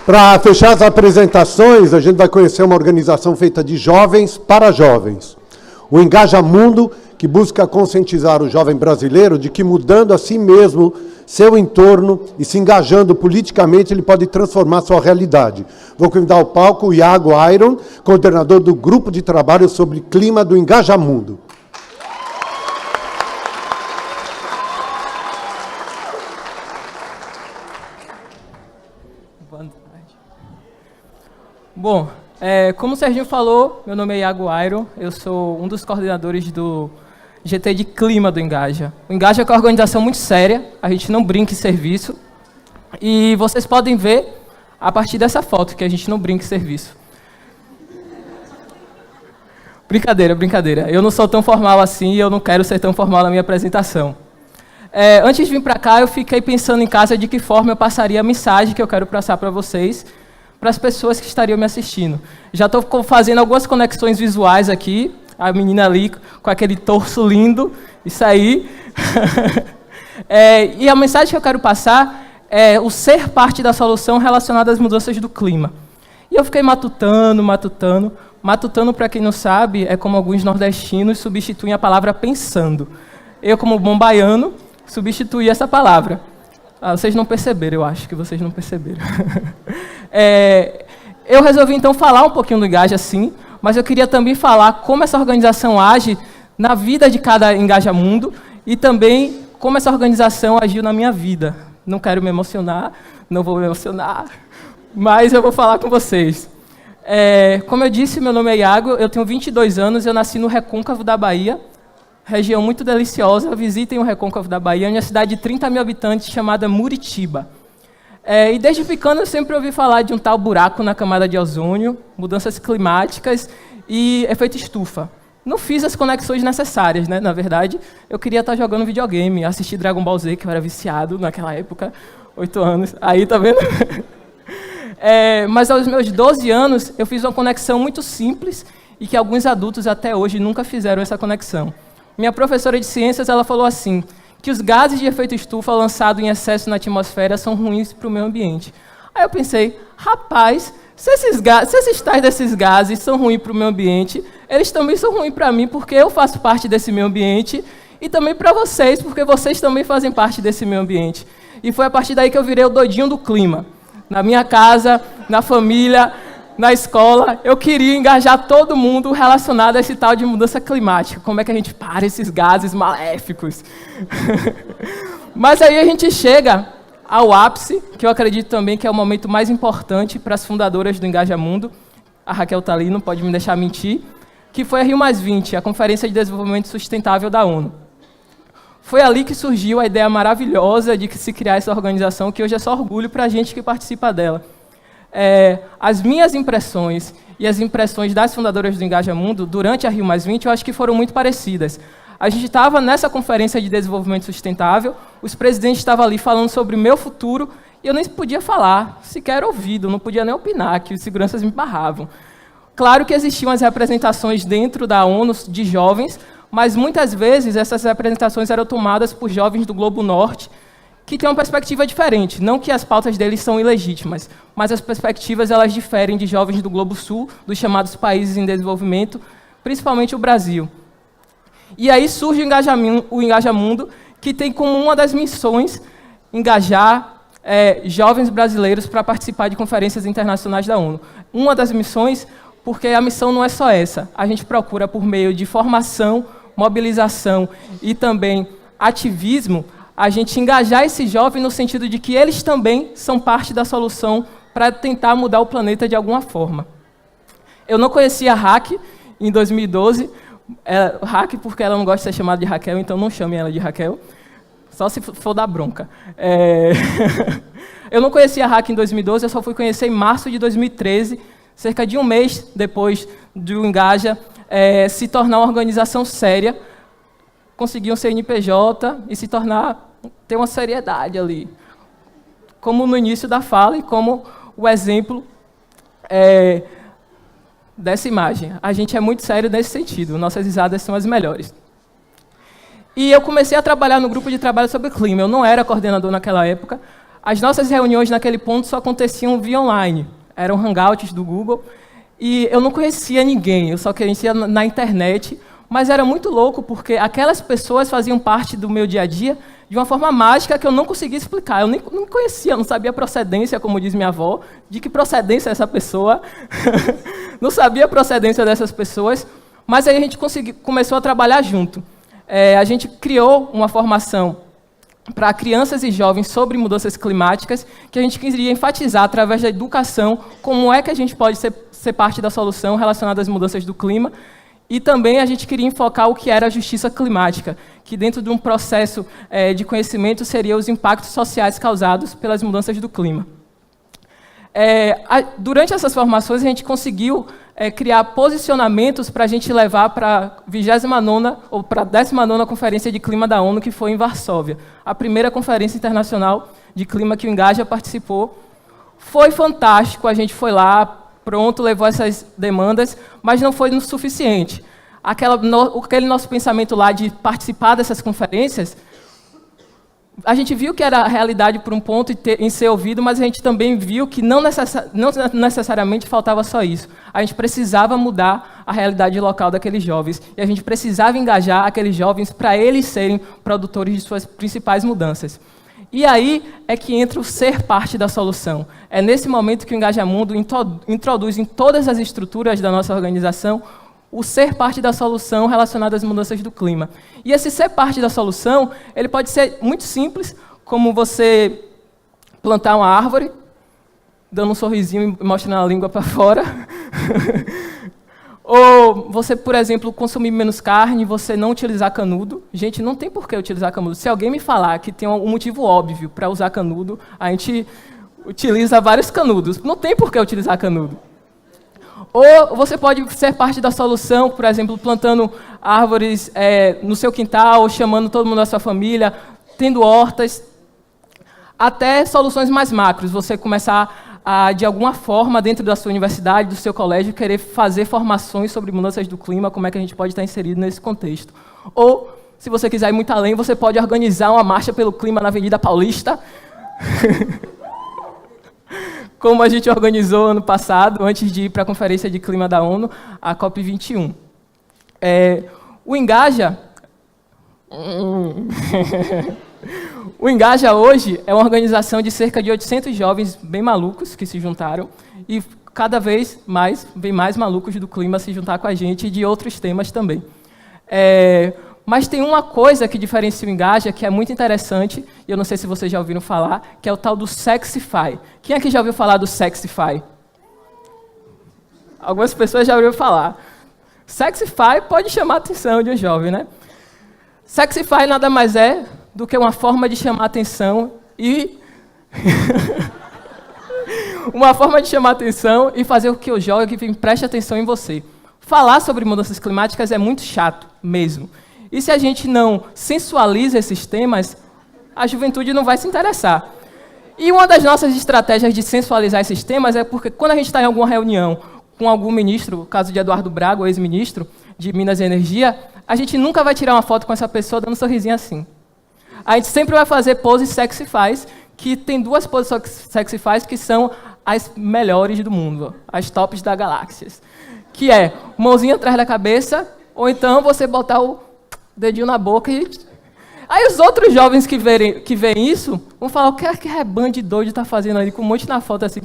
Para fechar as apresentações, a gente vai conhecer uma organização feita de jovens para jovens. O Engaja Mundo, que busca conscientizar o jovem brasileiro de que mudando a si mesmo, seu entorno e se engajando politicamente, ele pode transformar sua realidade. Vou convidar ao palco o Iago Iron, coordenador do grupo de trabalho sobre clima do Engaja Mundo. Bom, como o Serginho falou, meu nome é Iago Iron, eu sou um dos coordenadores do GT de Clima do Engaja. O Engaja é uma organização muito séria, a gente não brinca em serviço, e vocês podem ver a partir dessa foto que a gente não brinca em serviço. Brincadeira, brincadeira. Eu não sou tão formal assim e eu não quero ser tão formal na minha apresentação. Antes de vir para cá, eu fiquei pensando em casa de que forma eu passaria a mensagem que eu quero passar para vocês, para as pessoas que estariam me assistindo. Já estou fazendo algumas conexões visuais aqui, a menina ali com aquele torso lindo, isso aí. E a mensagem que eu quero passar é o ser parte da solução relacionada às mudanças do clima. E eu fiquei matutando, para quem não sabe, é como alguns nordestinos substituem a palavra pensando. Eu, como bom baiano, substituí essa palavra. Vocês não perceberam, eu acho que vocês não perceberam. Eu resolvi, então, falar um pouquinho do Engaja, sim, mas eu queria também falar como essa organização age na vida de cada Engaja Mundo e também como essa organização agiu na minha vida. Não quero me emocionar, não vou me emocionar, mas eu vou falar com vocês. Como eu disse, meu nome é Iago, eu tenho 22 anos, eu nasci no Recôncavo da Bahia, região muito deliciosa, visitem o Recôncavo da Bahia, uma cidade de 30 mil habitantes chamada Muritiba. E desde pequeno eu sempre ouvi falar de um tal buraco na camada de ozônio, mudanças climáticas e efeito estufa. Não fiz as conexões necessárias, né? Na verdade, eu queria estar jogando videogame, assistir Dragon Ball Z, que eu era viciado naquela época, 8 anos. Aí, tá vendo? Mas aos meus 12 anos, eu fiz uma conexão muito simples e que alguns adultos até hoje nunca fizeram essa conexão. Minha professora de ciências, ela falou assim, que os gases de efeito estufa lançados em excesso na atmosfera são ruins para o meio ambiente. Aí eu pensei, rapaz, se esses tais desses gases são ruins para o meio ambiente, eles também são ruins para mim, porque eu faço parte desse meio ambiente, e também para vocês, porque vocês também fazem parte desse meio ambiente. E foi a partir daí que eu virei o doidinho do clima. Na minha casa, na família, na escola, eu queria engajar todo mundo relacionado a esse tal de mudança climática. Como é que a gente para esses gases maléficos? Mas aí a gente chega ao ápice, que eu acredito também que é o momento mais importante para as fundadoras do Engaja Mundo. A Raquel está ali, não pode me deixar mentir, que foi a Rio+20, a Conferência de Desenvolvimento Sustentável da ONU. Foi ali que surgiu a ideia maravilhosa de que se criar essa organização, que hoje é só orgulho para a gente que participa dela. As minhas impressões e as impressões das fundadoras do Engaja Mundo durante a Rio+20, eu acho que foram muito parecidas. A gente estava nessa conferência de desenvolvimento sustentável, os presidentes estavam ali falando sobre o meu futuro, e eu nem podia falar, sequer ouvido, não podia nem opinar, que os seguranças me barravam. Claro que existiam as representações dentro da ONU de jovens, mas muitas vezes essas representações eram tomadas por jovens do Globo Norte, que tem uma perspectiva diferente. Não que as pautas deles são ilegítimas, mas as perspectivas elas diferem de jovens do Globo Sul, dos chamados países em desenvolvimento, principalmente o Brasil. E aí surge o Engaja Mundo, que tem como uma das missões engajar jovens brasileiros para participar de conferências internacionais da ONU. Uma das missões, porque a missão não é só essa. A gente procura, por meio de formação, mobilização e também ativismo, a gente engajar esse jovem no sentido de que eles também são parte da solução para tentar mudar o planeta de alguma forma. Eu não conhecia a Raque em 2012, Raque porque ela não gosta de ser chamada de Raquel, então não chame ela de Raquel, só se for dar bronca. Eu não conhecia a Raque em 2012, eu só fui conhecer em março de 2013, cerca de um mês depois do Engaja se tornar uma organização séria, conseguir um CNPJ e se ter uma seriedade ali. Como no início da fala e como o exemplo dessa imagem. A gente é muito sério nesse sentido, nossas risadas são as melhores. E eu comecei a trabalhar no grupo de trabalho sobre clima. Eu não era coordenador naquela época. As nossas reuniões naquele ponto só aconteciam via online. Eram hangouts do Google. E eu não conhecia ninguém, eu só conhecia na internet. Mas era muito louco, porque aquelas pessoas faziam parte do meu dia a dia de uma forma mágica que eu não conseguia explicar. Eu nem não conhecia, não sabia a procedência, como diz minha avó, de que procedência é essa pessoa. Não sabia a procedência dessas pessoas, mas aí a gente começou a trabalhar junto. A gente criou uma formação para crianças e jovens sobre mudanças climáticas, que a gente queria enfatizar, através da educação, como é que a gente pode ser parte da solução relacionada às mudanças do clima. E também a gente queria enfocar o que era a justiça climática, que dentro de um processo de conhecimento seria os impactos sociais causados pelas mudanças do clima. Durante essas formações, a gente conseguiu criar posicionamentos para a gente levar para a 29ª ou para a 19ª Conferência de Clima da ONU, que foi em Varsóvia, a primeira conferência internacional de clima que o Engaja participou. Foi fantástico, a gente foi lá, pronto, levou essas demandas, mas não foi o suficiente. Aquele nosso pensamento lá de participar dessas conferências, a gente viu que era a realidade por um ponto em ser ouvido, mas a gente também viu que não necessariamente faltava só isso. A gente precisava mudar a realidade local daqueles jovens, e a gente precisava engajar aqueles jovens para eles serem produtores de suas principais mudanças. E aí é que entra o ser parte da solução. É nesse momento que o Engajamundo introduz em todas as estruturas da nossa organização o ser parte da solução relacionada às mudanças do clima. E esse ser parte da solução, ele pode ser muito simples, como você plantar uma árvore, dando um sorrisinho e mostrando a língua para fora. Ou você, por exemplo, consumir menos carne, você não utilizar canudo. Gente, não tem por que utilizar canudo. Se alguém me falar que tem um motivo óbvio para usar canudo, a gente utiliza vários canudos. Não tem por que utilizar canudo. Ou você pode ser parte da solução, por exemplo, plantando árvores no seu quintal, chamando todo mundo da sua família, tendo hortas, até soluções mais macros. Você começar de alguma forma, dentro da sua universidade, do seu colégio, querer fazer formações sobre mudanças do clima, como é que a gente pode estar inserido nesse contexto. Ou, se você quiser ir muito além, você pode organizar uma marcha pelo clima na Avenida Paulista, como a gente organizou ano passado, antes de ir para a Conferência de Clima da ONU, a COP21. O Engaja... O Engaja hoje é uma organização de cerca de 800 jovens bem malucos que se juntaram, e cada vez mais, bem mais malucos do clima se juntar com a gente e de outros temas também. Mas tem uma coisa que diferencia o Engaja, que é muito interessante, e eu não sei se vocês já ouviram falar, que é o tal do Sexify. Quem aqui já ouviu falar do Sexify? Algumas pessoas já ouviram falar. Sexify pode chamar a atenção de um jovem, né? Sexify nada mais é do que uma forma de chamar a atenção e... uma forma de chamar a atenção e fazer com que o jovem preste atenção em você. Falar sobre mudanças climáticas é muito chato, mesmo. E se a gente não sensualiza esses temas, a juventude não vai se interessar. E uma das nossas estratégias de sensualizar esses temas é porque quando a gente está em alguma reunião com algum ministro, no caso de Eduardo Braga, o ex-ministro de Minas e Energia, a gente nunca vai tirar uma foto com essa pessoa dando um sorrisinho assim. A gente sempre vai fazer poses sexifys, que tem duas poses sexifys que são as melhores do mundo, as tops da galáxia. Que é mãozinha atrás da cabeça, ou então você botar o dedinho na boca e... Aí os outros jovens que veem isso vão falar, o que é que rebanho de doido está fazendo ali, com um monte na foto assim,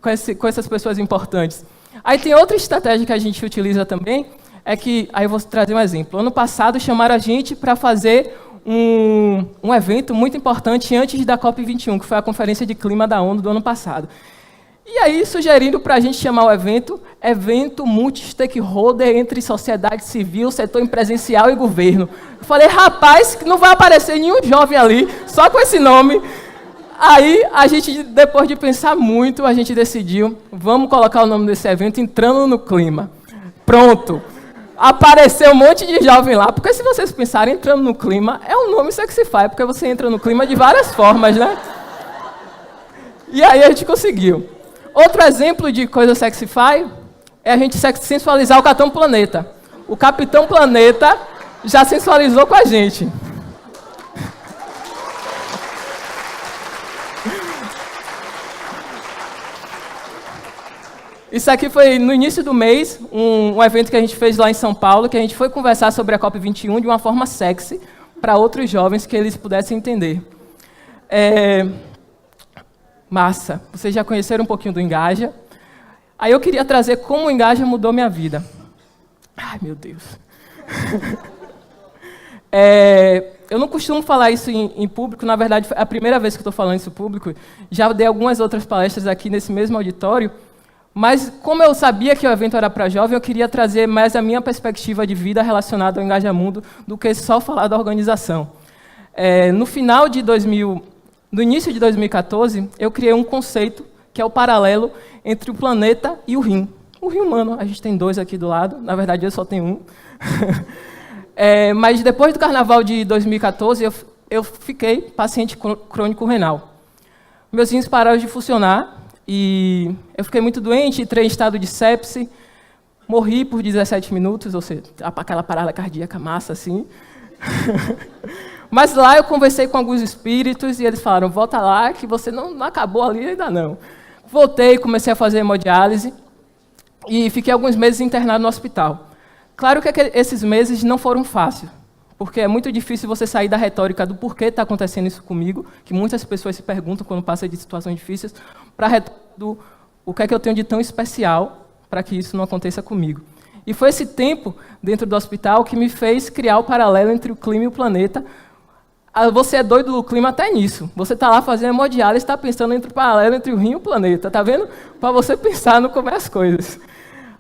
com essas pessoas importantes. Aí tem outra estratégia que a gente utiliza também, é que, aí eu vou trazer um exemplo. Ano passado chamaram a gente para fazer um evento muito importante antes da COP21, que foi a Conferência de Clima da ONU do ano passado. E aí, sugerindo para a gente chamar o evento multi-stakeholder entre sociedade civil, setor empresarial e governo. Eu falei, rapaz, não vai aparecer nenhum jovem ali, só com esse nome. Aí, a gente, depois de pensar muito, a gente decidiu, vamos colocar o nome desse evento Entrando no Clima. Pronto. Apareceu um monte de jovem lá, porque se vocês pensarem, Entrando no Clima é um nome sexify, porque você entra no clima de várias formas, né? E aí a gente conseguiu. Outro exemplo de coisa sexify é a gente sensualizar o Capitão Planeta. O Capitão Planeta já sensualizou com a gente. Isso aqui foi no início do mês, um evento que a gente fez lá em São Paulo, que a gente foi conversar sobre a COP21 de uma forma sexy, para outros jovens que eles pudessem entender. Massa, vocês já conheceram um pouquinho do Engaja. Aí eu queria trazer como o Engaja mudou minha vida. Ai, meu Deus. Eu não costumo falar isso em público, na verdade, foi a primeira vez que estou falando isso em público. Já dei algumas outras palestras aqui nesse mesmo auditório, mas como eu sabia que o evento era para jovem, eu queria trazer mais a minha perspectiva de vida relacionada ao Engaja Mundo do que só falar da organização. No início de 2014, eu criei um conceito que é o paralelo entre o planeta e o rim. O rim humano, a gente tem 2 aqui do lado, na verdade eu só tenho um. Mas depois do carnaval de 2014, eu fiquei paciente crônico renal. Meus rins pararam de funcionar e eu fiquei muito doente, entrei em estado de sepse, morri por 17 minutos, ou seja, aquela parada cardíaca massa assim. Mas lá eu conversei com alguns espíritos e eles falaram, volta lá que você não acabou ali ainda não. Voltei, comecei a fazer hemodiálise e fiquei alguns meses internado no hospital. Claro que esses meses não foram fáceis, porque é muito difícil você sair da retórica do porquê está acontecendo isso comigo, que muitas pessoas se perguntam quando passam de situações difíceis, para a retórica do o que é que eu tenho de tão especial para que isso não aconteça comigo. E foi esse tempo dentro do hospital que me fez criar o paralelo entre o clima e o planeta. Você é doido do clima até nisso. Você está lá fazendo hemodiálise e está pensando entre o paralelo entre o rim e o planeta. Está vendo? Para você pensar no como é as coisas.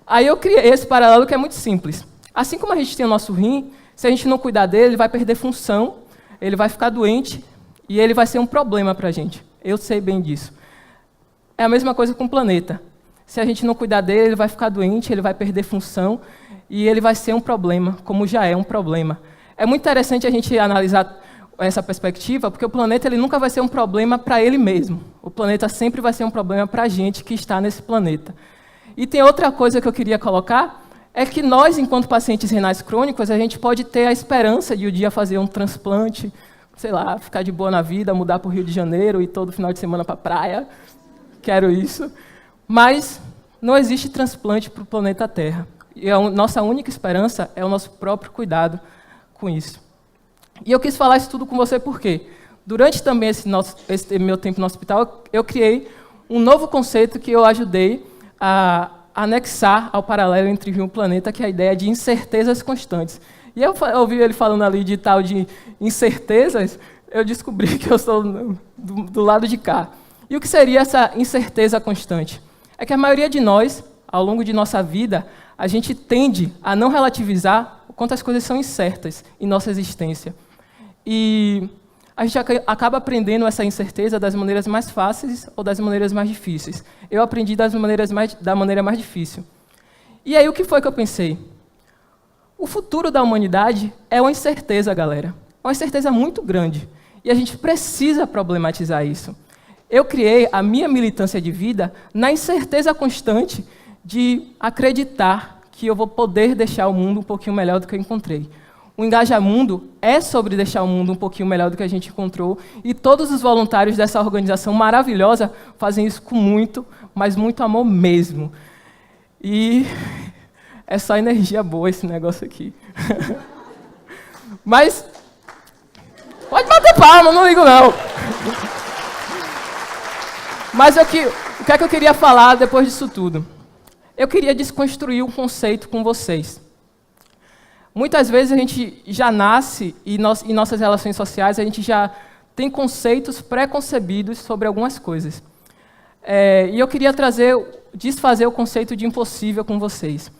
Aí eu criei esse paralelo que é muito simples. Assim como a gente tem o nosso rim, se a gente não cuidar dele, ele vai perder função, ele vai ficar doente e ele vai ser um problema para a gente. Eu sei bem disso. É a mesma coisa com o planeta. Se a gente não cuidar dele, ele vai ficar doente, ele vai perder função e ele vai ser um problema, como já é um problema. É muito interessante a gente analisar essa perspectiva, porque o planeta ele nunca vai ser um problema para ele mesmo. O planeta sempre vai ser um problema para a gente que está nesse planeta. E tem outra coisa que eu queria colocar, é que nós, enquanto pacientes renais crônicos, a gente pode ter a esperança de um dia fazer um transplante, sei lá, ficar de boa na vida, mudar para o Rio de Janeiro e todo final de semana para a praia. Quero isso. Mas não existe transplante para o planeta Terra. E a nossa única esperança é o nosso próprio cuidado com isso. E eu quis falar isso tudo com você porque, durante também esse meu tempo no hospital, eu criei um novo conceito que eu ajudei a anexar ao paralelo entre rio e planeta, que é a ideia de incertezas constantes. E eu ouvi ele falando ali de tal de incertezas, eu descobri que eu estou do lado de cá. E o que seria essa incerteza constante? É que a maioria de nós, ao longo de nossa vida, a gente tende a não relativizar o quanto as coisas são incertas em nossa existência. E a gente acaba aprendendo essa incerteza das maneiras mais fáceis ou das maneiras mais difíceis. Eu aprendi da maneira mais difícil. E aí o que foi que eu pensei? O futuro da humanidade é uma incerteza, galera. É uma incerteza muito grande. E a gente precisa problematizar isso. Eu criei a minha militância de vida na incerteza constante de acreditar que eu vou poder deixar o mundo um pouquinho melhor do que eu encontrei. O Engaja Mundo é sobre deixar o mundo um pouquinho melhor do que a gente encontrou, e todos os voluntários dessa organização maravilhosa fazem isso com muito, mas muito amor mesmo. E é só energia boa esse negócio aqui. Mas pode bater palma, não ligo não. Mas o que é que eu queria falar depois disso tudo? Eu queria desconstruir um conceito com vocês. Muitas vezes a gente já nasce, e em nossas relações sociais, a gente já tem conceitos pré-concebidos sobre algumas coisas. E eu queria desfazer o conceito de impossível com vocês.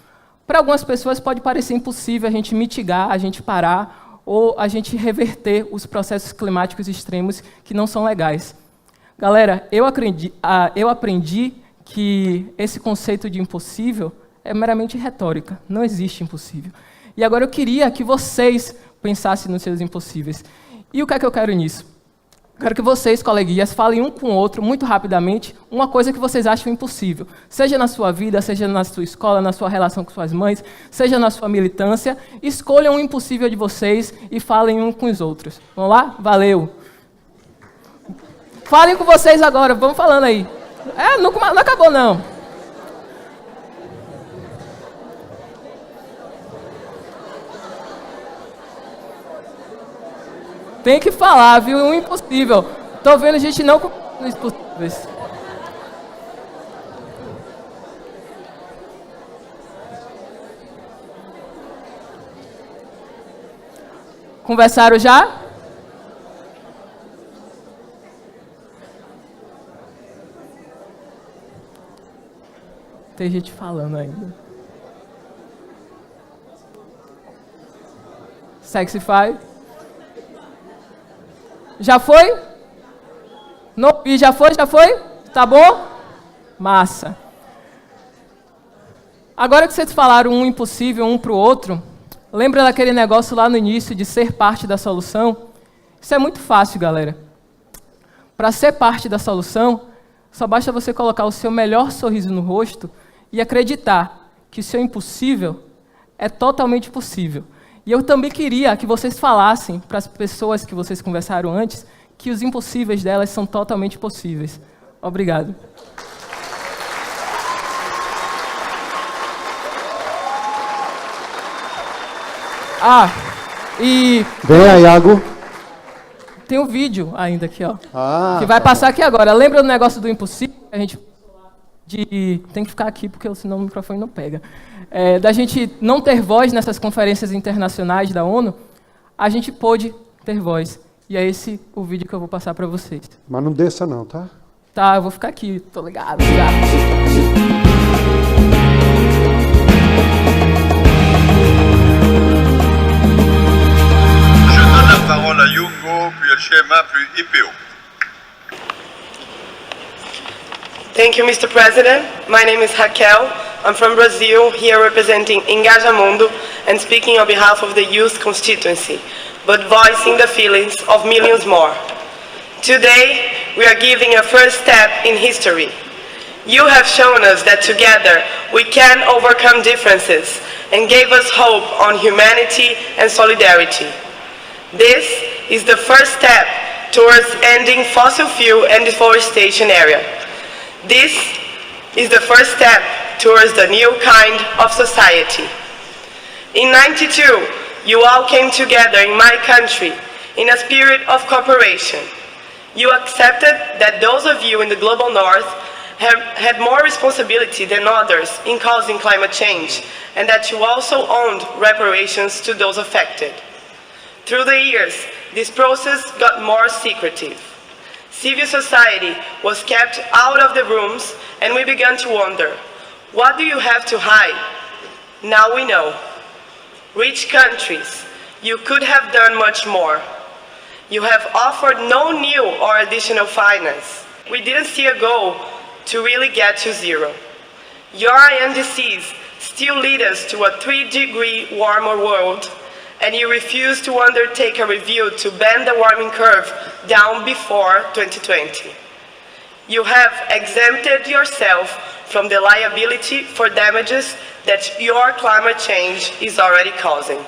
Para algumas pessoas pode parecer impossível a gente mitigar, a gente parar, ou a gente reverter os processos climáticos extremos que não são legais. Galera, eu aprendi que esse conceito de impossível é meramente retórica, não existe impossível. E agora eu queria que vocês pensassem nos seus impossíveis. E o que é que eu quero nisso? Eu quero que vocês, coleguinhas, falem um com o outro, muito rapidamente, uma coisa que vocês acham impossível. Seja na sua vida, seja na sua escola, na sua relação com suas mães, seja na sua militância. Escolham um impossível de vocês e falem um com os outros. Vamos lá? Valeu! Falem com vocês agora, vamos falando aí. Não acabou não. Tem que falar, viu? O impossível. Tô vendo gente não com os impossíveis. Conversaram já? Tem gente falando ainda. Sexify. Já foi? Não, e já foi? Tá bom? Massa. Agora que vocês falaram um impossível um para o outro, lembra daquele negócio lá no início de ser parte da solução? Isso é muito fácil, galera. Para ser parte da solução, só basta você colocar o seu melhor sorriso no rosto e acreditar que o seu impossível é totalmente possível. E eu também queria que vocês falassem para as pessoas que vocês conversaram antes que os impossíveis delas são totalmente possíveis. Obrigado. E... Vem aí, Iago. Tem um vídeo ainda aqui, ó. Que vai passar aqui agora. Lembra do negócio do impossível? A gente... Tem que ficar aqui, porque senão o microfone não pega. Da gente não ter voz nessas conferências internacionais da ONU, a gente pôde ter voz. E é esse o vídeo que eu vou passar para vocês. Mas não desça não, tá? Tá, eu vou ficar aqui, tô ligado. Já. Je donne la parole à Yungo, puis à Shema, puis IPO. Thank you, Mr. President. My name is Raquel. I'm from Brazil, here representing Engaja Mundo and speaking on behalf of the youth constituency, but voicing the feelings of millions more. Today, we are giving a first step in history. You have shown us that together we can overcome differences and gave us hope on humanity and solidarity. This is the first step towards ending fossil fuel and deforestation area. This is the first step towards the new kind of society. In '92, you all came together in my country in a spirit of cooperation. You accepted that those of you in the global north had more responsibility than others in causing climate change, and that you also owned reparations to those affected. Through the years, this process got more secretive. Civil society was kept out of the rooms, and we began to wonder, what do you have to hide? Now we know. Rich countries, you could have done much more. You have offered no new or additional finance. We didn't see a goal to really get to zero. Your INDCs still lead us to a 3-degree warmer world, and you refuse to undertake a review to bend the warming curve down before 2020. You have exempted yourself from the liability for damages that your climate change is already causing.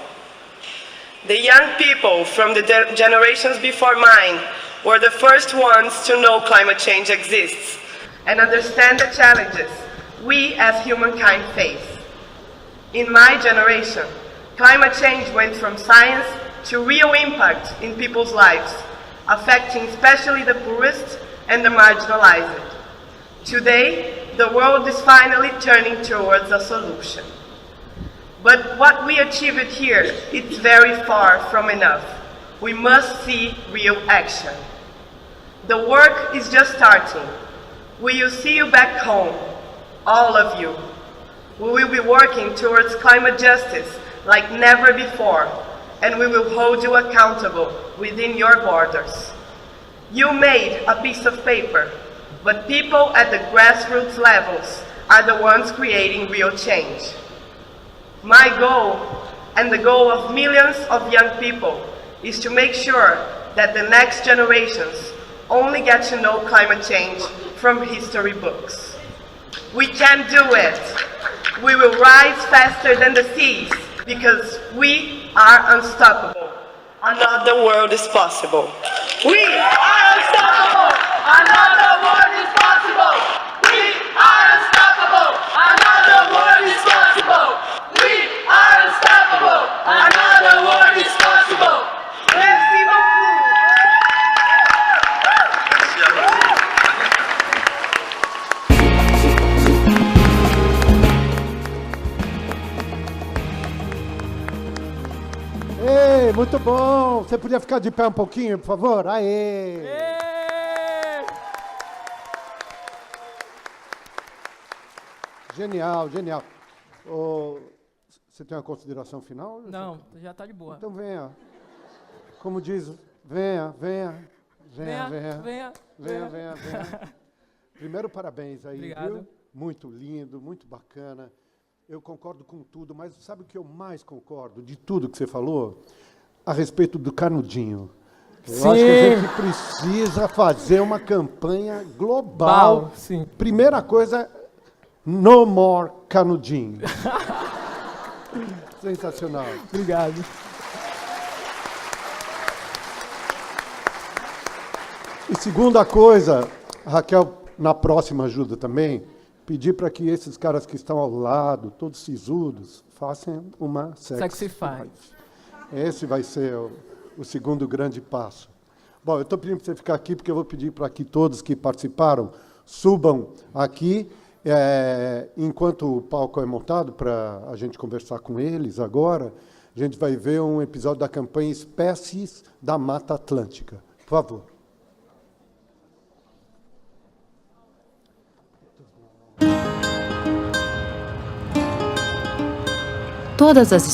The young people from the generations before mine were the first ones to know climate change exists and understand the challenges we as humankind face. In my generation, climate change went from science to real impact in people's lives, affecting especially the poorest and the marginalized. Today, the world is finally turning towards a solution. But what we achieved here is very far from enough. We must see real action. The work is just starting. We will see you back home, all of you. We will be working towards climate justice like never before, and we will hold you accountable within your borders. You made a piece of paper, but people at the grassroots levels are the ones creating real change. My goal, and the goal of millions of young people, is to make sure that the next generations only get to know climate change from history books. We can do it. We will rise faster than the seas because we are unstoppable. Another world is possible. We are unstoppable. Another world is possible. We are unstoppable. Another world is possible. We are unstoppable. Another world is possible. Merci beaucoup. Ei, muito bom. Você podia ficar de pé um pouquinho, por favor? Aê! Genial, genial. Você tem uma consideração final? Não, já está de boa. Então venha. Como diz, venha. Primeiro, parabéns aí, Obrigado. viu? Muito lindo, muito bacana. Eu concordo com tudo, mas sabe o que eu mais concordo de tudo que você falou? A respeito do canudinho. Eu Sim. acho que a gente precisa fazer uma campanha global. Sim. Primeira coisa, no more canudinho. Sensacional. Obrigado. E segunda coisa, Raquel, na próxima ajuda também, pedir para que esses caras que estão ao lado, todos sisudos, façam uma sexy five. Esse vai ser o segundo grande passo. Bom, eu estou pedindo para você ficar aqui, porque eu vou pedir para que todos que participaram subam aqui, enquanto o palco é montado, para a gente conversar com eles agora. A gente vai ver um episódio da campanha Espécies da Mata Atlântica. Por favor. Todas as